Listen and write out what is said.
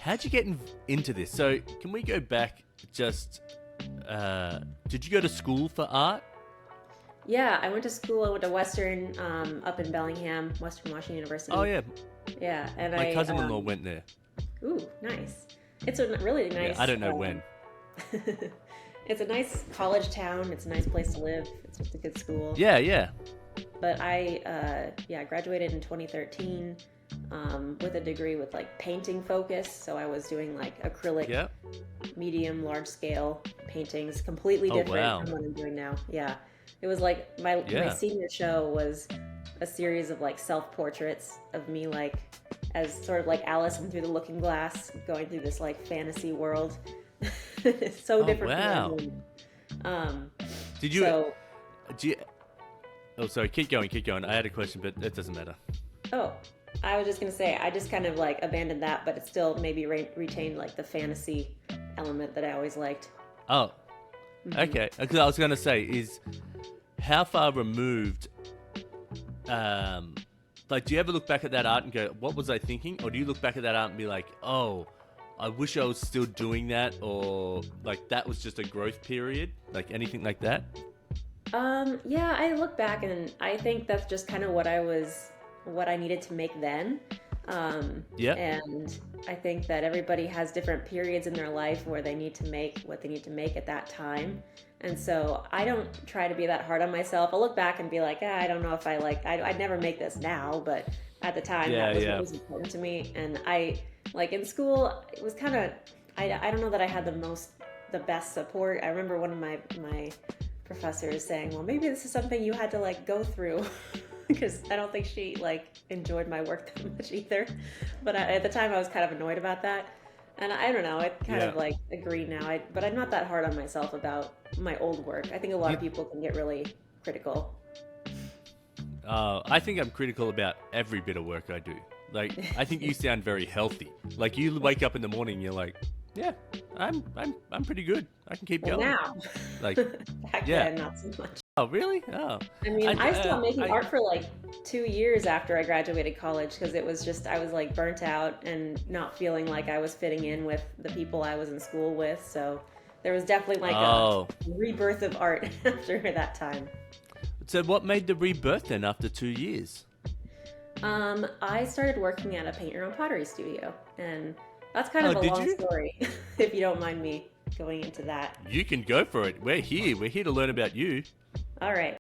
how'd you get into this? So can we go back just, did you go to school for art? Yeah, I went to school. I went to Western, up in Bellingham, Western Washington Oh University. yeah, Yeah, and my I, cousin-in-law went there. ooh, nice. It's a really Yeah, I nice, don't know when. it's a nice college town. It's a nice place to live. It's just a good school. Yeah, yeah. But I graduated in 2013, with a degree with like painting focus. So I was doing like acrylic, Yeah. medium, large scale paintings, completely Oh different wow. from what I'm doing now. Yeah. It was like my Yeah. senior show was a series of like self portraits of me like as sort of like Alice through the looking glass, going through this like fantasy world. It's so Oh different from what I'm wow. doing. Um, Did you? so Do you, oh, sorry. Keep going. Keep going. I had a question, but it doesn't matter. oh, I was just gonna say I just kind of like abandoned that, but it still maybe retained like the fantasy element that I always liked. Oh, Hmm. okay. Because I was going to say is how far removed. Um, like, do you ever look back at that art and go, "What was I thinking?" Or do you look back at that art and be like, "Oh, I wish I was still doing that," or like that was just a growth period, like anything like that? Yeah, I look back and I think that's just kind of what I needed to make then. Yep. And I think that everybody has different periods in their life where they need to make what they need to make at that time. And so I don't try to be that hard on myself. I'll look back and be like, I don't know if I'd never make this now, but at the time Yeah, that was what yeah. was important to me. And I, like in school, it was kind of, I don't know that I had the best support. I remember one of my professors saying, well, maybe this is something you had to like go through because I don't think she like enjoyed my work that much either. But at the time, I was kind of annoyed about that. And I don't know, I kind Yeah. of like agree now. But I'm not that hard on myself about my old work. I think a lot You, of people can get really critical. I think I'm critical about every bit of work I do. Like, I think you sound very healthy. Like, you wake up in the morning, and you're like, yeah, I'm pretty good. I can keep Well, going. now, Like, back yeah. then, not so much. Oh, really? Oh, I mean, I stopped making I, art for like 2 years after I graduated college because it was just, I was like burnt out and not feeling like I was fitting in with the people I was in school with. So there was definitely like a oh. rebirth of art after that time. So what made the rebirth then after 2 years? I started working at a paint your own pottery studio, and that's kind Oh, of a did long you? story, if you don't mind me going into that. You can go for it. We're here. We're here to learn about you. All right.